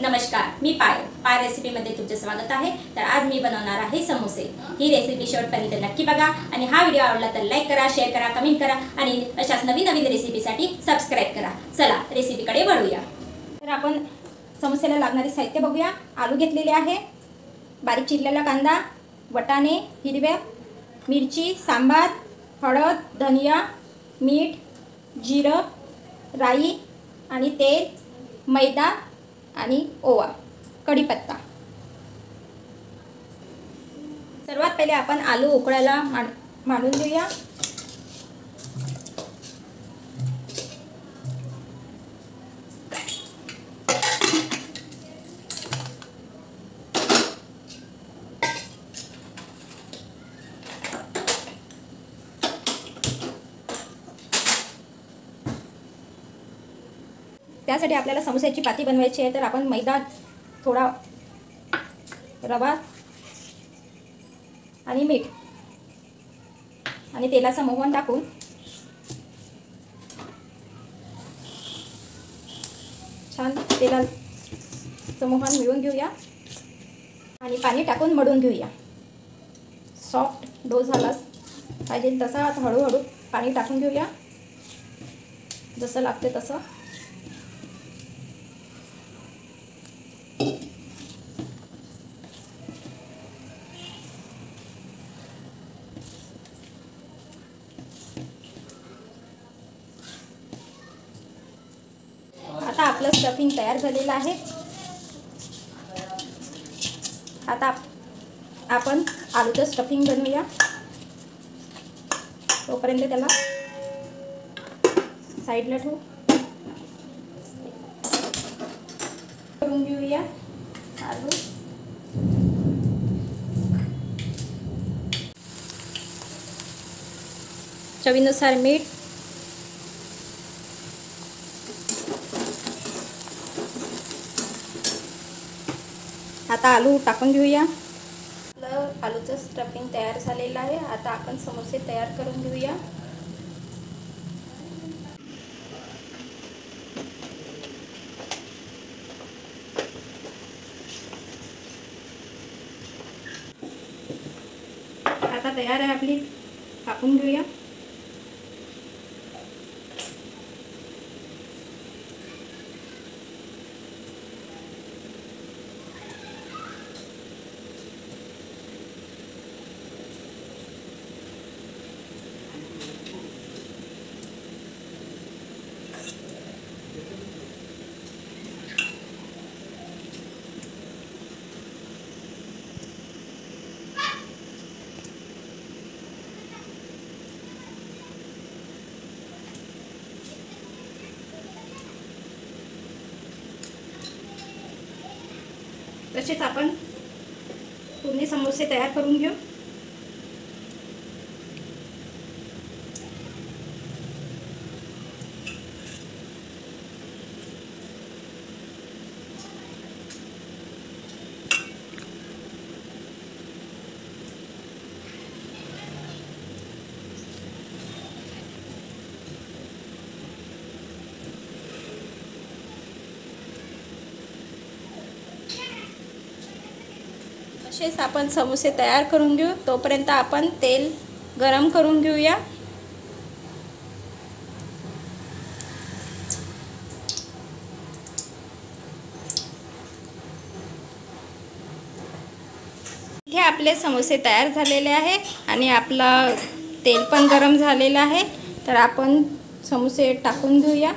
नमस्कार, मी पायल रेसिपीमध्ये तुमचे स्वागत आहे। तर आज मी बनवणार आहे समोसे। ही रेसिपी शेवटपर्यंत नक्की बघा आणि हा व्हिडिओ आवडला तर लाईक करा, शेअर करा, कमेंट करा आणि अशाच नवीन रेसिपीसाठी सबस्क्राइब करा। चला रेसिपीकडे वळूया। तर आपण समोसेला लागणारे साहित्य बघूया। आलू घेतलेले आहे, बारीक चिरलेला कांदा, वटाणे, हिरव्या मिरची, सांबार, हळद, धनिया, मीठ, जिरं, राई आणि तेल, मैदा आणि ओवा, कढीपत्ता। सर्वात पहिले आपण आलू उकळायला मांडून घेऊया। त्यासाठी आपल्याला समोस्याची पाती बनवायची आहे। तर आपण मैदा, थोडा रवा आणि मीठ आणि तेलाचं मोहन टाकून छान तेलाचं मोहन मिळवून घेऊया आणि पाणी टाकून मळून घेऊया। सॉफ्ट डो झाला पाहिजे तसा हळूहळू पाणी टाकून घेऊया, जसं लागते तसं। आता आपलं स्टफिंग तयार झालेलं आहे। आता आपण आलूचं स्टफिंग बनवूया। तोपर्यंत त्याला साईडला ठेवू, करून घेऊया आलू। चवीनुसार मीठ, आता आलू टाकून घेऊया। आपलं आलूचं स्टफिंग तयार झालेलं आहे। आता आपण समोसे तयार करून घेऊया। आता तयार आहे आपली, टाकून घेऊया। तसेच आपण पूर्ण समोसे तयार करून घेऊ। तसेच आपण समोसे तयार करून घेऊ। तोपर्यंत आपण तेल गरम करून घेऊया। इथे आपले समोसे तयार झालेले आहे आणि आपला तेल पण गरम झालेलं आहे। तर आपण समोसे टाकून घेऊया।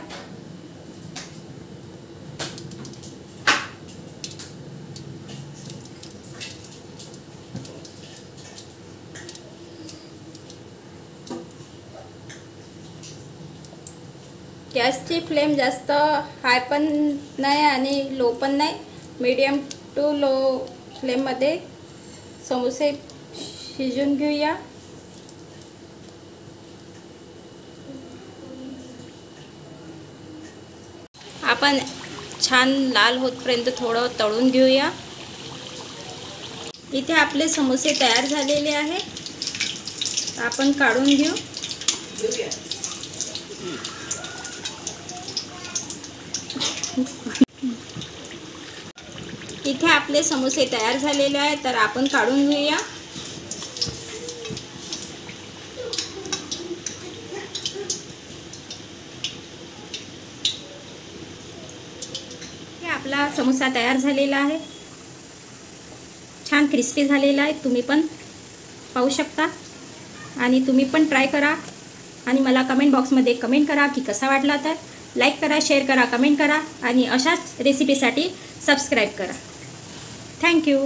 गॅसची फ्लेम जास्त हाय पण नाही आणि लो पण नाही, मीडियम टू लो फ्लेममध्ये समोसे शिजवून घेऊया। आपण छान लाल होतपर्यंत थोडं तळून घेऊया। इथे आपले समोसे तयार झालेले आहे, आपण काढून घेऊ। इथे आपले समोसे तयार झालेले आहेत, तर आपण काढून घेऊया. हे आपला समोसा तयार झालेला आहे. छान क्रिस्पी झालेला आहे. तुम्ही पण पाहू शकता आणि तुम्ही पण ट्राय करा आणि मला कमेंट बॉक्समध्ये कमेंट करा की कसा वाटला. तर लाईक करा, शेअर करा, कमेंट करा आणि अशाच रेसिपीसाठी सबस्क्राईब करा. थँक्यू.